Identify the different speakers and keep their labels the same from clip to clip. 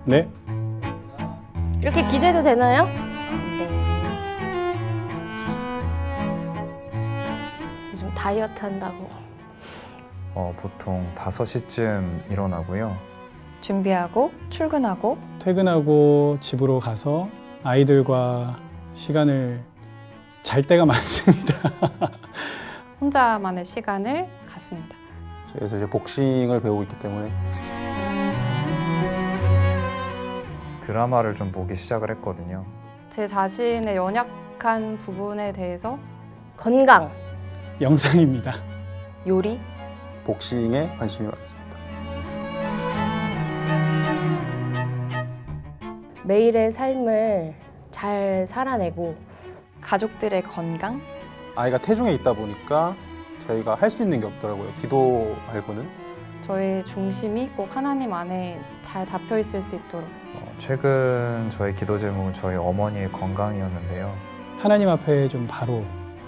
Speaker 1: 네.
Speaker 2: 이렇게 기대도 되나요? 요즘 다이어트 한다고.
Speaker 3: 보통 5시쯤 일어나고요.
Speaker 4: 준비하고 출근하고
Speaker 1: 퇴근하고 집으로 가서 아이들과 시간을 잘 때가 많습니다.
Speaker 4: 혼자만의 시간을 갖습니다.
Speaker 5: 그래서 이제 복싱을 배우고 있기 때문에
Speaker 3: 드라마를 좀 보기 시작을 했거든요.
Speaker 4: 제 자신의 연약한 부분에 대해서
Speaker 2: 건강.
Speaker 1: 영상입니다.
Speaker 4: 요리,
Speaker 5: 복싱에 관심이 많습니다.
Speaker 2: 매일의 삶을 잘 살아내고
Speaker 4: 가족들의 건강,
Speaker 5: 아이가 태중에 있다 보니까 저희가 할 수 있는 게 없더라고요. 기도 말고는.
Speaker 4: 저의 중심이 꼭 하나님 안에 잘 잡혀 있을 수 있도록
Speaker 3: 최근 저의 기도 제목은 저희 어머니의 건강이었는데요.
Speaker 1: 하나님 앞에 좀 바로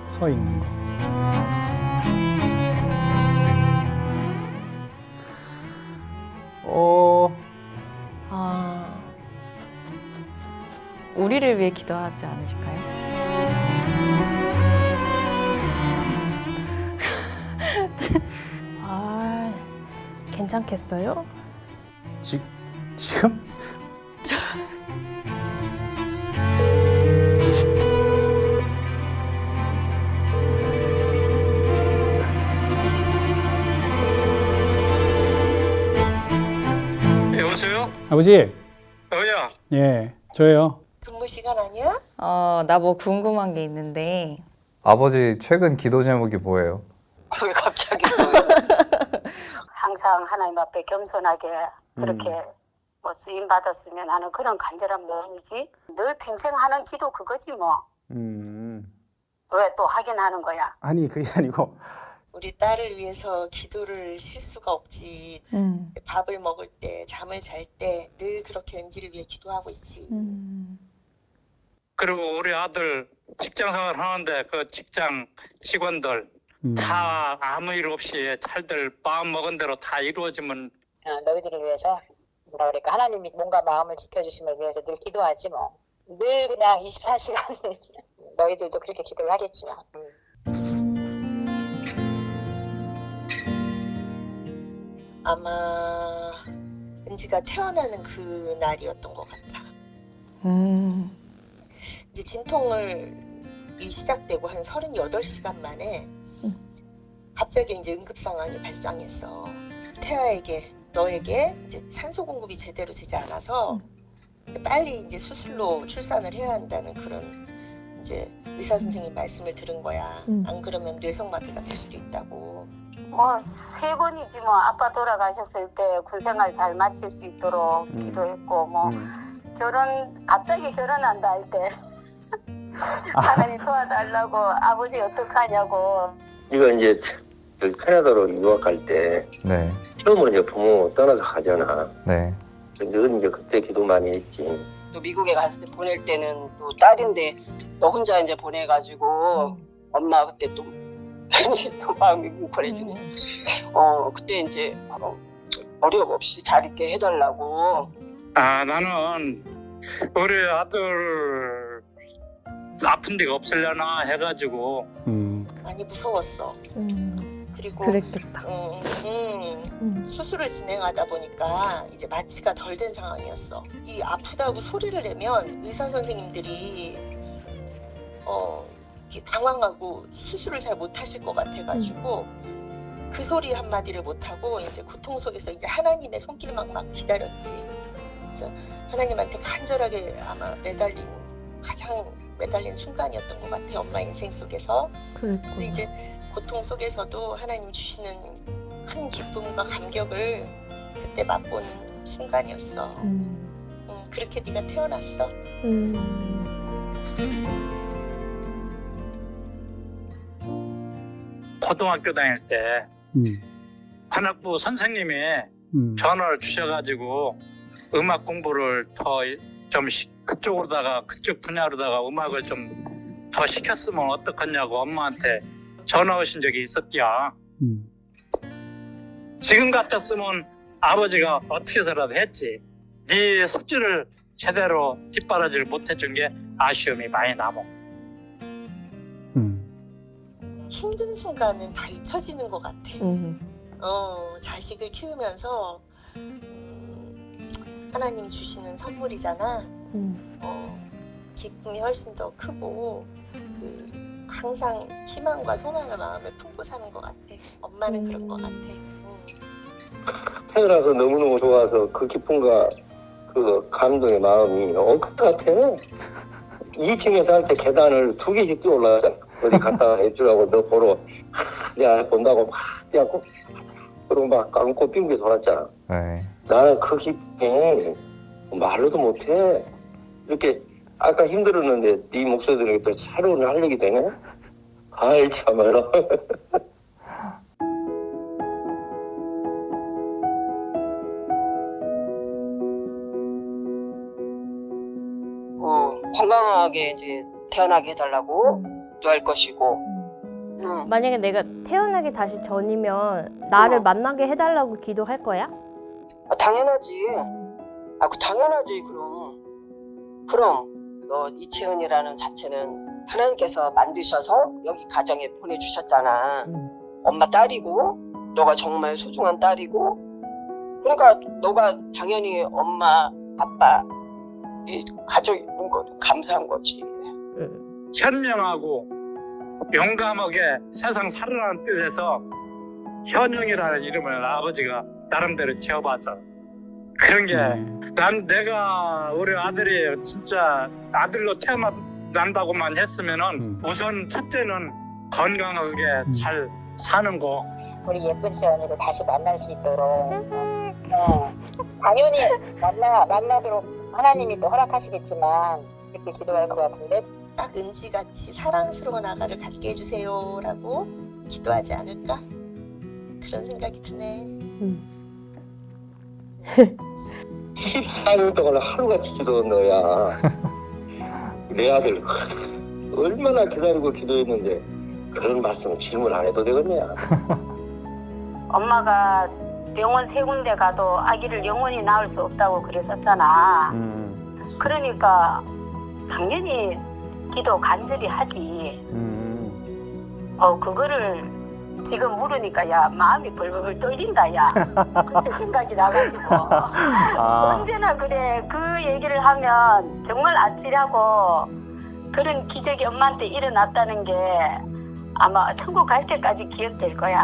Speaker 1: 서 있는 거.
Speaker 2: 아,
Speaker 4: 우리를 위해 기도하지 않으실까요?
Speaker 2: 아, 괜찮겠어요?
Speaker 5: 지금?
Speaker 6: 여보세요?
Speaker 1: 아버지,
Speaker 6: 여보야.
Speaker 1: 예, 저예요.
Speaker 7: 근무 시간 아니야?
Speaker 4: 나 뭐 궁금한 게 있는데
Speaker 3: 아버지 최근 기도 제목이 뭐예요?
Speaker 7: 왜 갑자기 또 항상 하나님 앞에 겸손하게 그렇게 뭐 쓰임 받았으면 하는 그런 간절한 마음이지. 늘 평생 하는 기도 그거지 뭐. 왜 또 하긴 하는 거야?
Speaker 5: 아니 그게 아니고
Speaker 7: 우리 딸을 위해서 기도를 쉴 수가 없지. 밥을 먹을 때, 잠을 잘 때 늘 그렇게 MZ를 위해 기도하고 있지.
Speaker 6: 그리고 우리 아들 직장 생활 하는데 그 직장 직원들 다 아무 일 없이 잘들 마음 먹은 대로 다 이루어지면
Speaker 8: 너희들을 위해서 뭐라 그럴까 하나님이 뭔가 마음을 지켜주심을 위해서 늘 기도하지 뭐. 늘 그냥 24시간 너희들도 그렇게 기도를 하겠지만.
Speaker 7: 아마 은지가 태어나는 그 날이었던 것 같아. 이제 진통을 시작되고 한 38시간 만에 갑자기 이제 응급 상황이 발생했어. 태아에게 너에게 이제 산소 공급이 제대로 되지 않아서 빨리 이제 수술로 출산을 해야 한다는 그런 이제 의사 선생님 말씀을 들은 거야. 안 그러면 뇌성마비가 될 수도 있다고. 뭐 3번이지 뭐. 아빠 돌아가셨을 때 군생활 잘 마칠 수 있도록 기도했고 뭐 갑자기 결혼한다 할 때 하나님 도와달라고 아버지 어떡하냐고.
Speaker 9: 이거 이제 여기 캐나다로 유학 갈 때
Speaker 3: 네,
Speaker 9: 처음으로 이제 부모 떠나서 가잖아.
Speaker 3: 네.
Speaker 9: 늘 이제 그때 기도 많이 했지.
Speaker 8: 또 미국에 갔을 때 보낼 때는 또 딸인데 너 혼자 이제 보내가지고 엄마 그때 또 또 마음이 뭉클해지네. 그때 이제 어려움 없이 잘 있게 해달라고.
Speaker 6: 나는 우리 아들 아픈 데가 없으려나 해가지고
Speaker 7: 많이 무서웠어. 그리고
Speaker 4: 그랬겠다.
Speaker 7: 수술을 진행하다 보니까 이제 마취가 덜 된 상황이었어. 이 아프다고 소리를 내면 의사 선생님들이 이렇게 당황하고 수술을 잘 못하실 것 같아가지고 그 소리 한마디를 못하고 이제 고통 속에서 이제 하나님의 손길만 막 기다렸지. 그래서 하나님한테 간절하게 아마 가장 매달린 순간이었던 것 같아, 엄마 인생 속에서. 근데 이제 고통 속에서도 하나님 주시는 큰 기쁨과 감격을 그때 맛본 순간이었어. 그렇게 네가 태어났어.
Speaker 6: 고등학교 다닐 때 관악부 선생님이 전화를 주셔가지고 음악 공부를 더 좀 그쪽 분야로다가 음악을 좀 더 시켰으면 어떡하냐고 엄마한테 전화 오신 적이 있었디야. 지금 같았으면 아버지가 어떻게 해서라도 했지. 네 숙제를 제대로 뒷바라지를 못해준 게 아쉬움이 많이 남아.
Speaker 7: 힘든 순간은 다 잊혀지는 것 같아. 자식을 키우면서 하나님이 주시는 선물이잖아. 기쁨이 훨씬 더 크고 항상 희망과 소망을 마음에 품고 사는 것 같아. 엄마는 그런 것 같아.
Speaker 9: 태어나서 너무너무 좋아서 그 기쁨과 그 감동의 마음이 엉클 것 같아. 1층에 살 때 계단을 2개씩 뛰어 올라가잖아. 어디 갔다 해주라고 너 보러 내가 본다고 막 해갖고 그러고 막 안고 빙비서 왔잖아.
Speaker 3: 네.
Speaker 9: 나는 그 기쁨이 말로도 못해. 이렇게 아까 힘들었는데 네 목소리 들으니까 또 새로운 활력이 되네. 아이 참말로.
Speaker 8: 건강하게 이제 태어나게 해달라고 기도할 것이고.
Speaker 2: 만약에 내가 태어나기 다시 전이면 나를 만나게 해달라고 기도할 거야?
Speaker 8: 당연하지. 당연하지. 그럼 너 이채은이라는 자체는 하나님께서 만드셔서 여기 가정에 보내주셨잖아. 엄마 딸이고 너가 정말 소중한 딸이고, 그러니까 너가 당연히 엄마 아빠 이 가족 있는 것도 감사한 거지.
Speaker 6: 현명하고 용감하게 세상 살아라는 뜻에서 현용이라는 이름을 아버지가 나름대로 지어봤어. 그런 게 내가 우리 아들이 진짜 아들로 태어난다고만 했으면은 우선 첫째는 건강하게 잘 사는 거.
Speaker 10: 우리 예쁜 채연이를 다시 만날 수 있도록 당연히 만나도록 하나님이 또 허락하시겠지만 그렇게 기도할 것 같은데,
Speaker 7: 딱 은지같이 사랑스러운 아가를 갖게 해주세요라고 기도하지 않을까? 그런 생각이 드네.
Speaker 9: 14년 동안 하루같이 기도한 너야. 내 아들 얼마나 기다리고 기도했는데 그런 말씀 질문 안 해도 되겠냐.
Speaker 10: 엄마가 병원 3군데 가도 아기를 영원히 낳을 수 없다고 그랬었잖아. 그러니까 당연히 기도 간절히 하지. 그거를 지금 물으니까 야 마음이 벌벌 떨린다. 야 그때 생각이 나가지고 언제나 그래. 그 얘기를 하면 정말 아찔하고, 그런 기적이 엄마한테 일어났다는 게 아마 천국 갈 때까지 기억될 거야.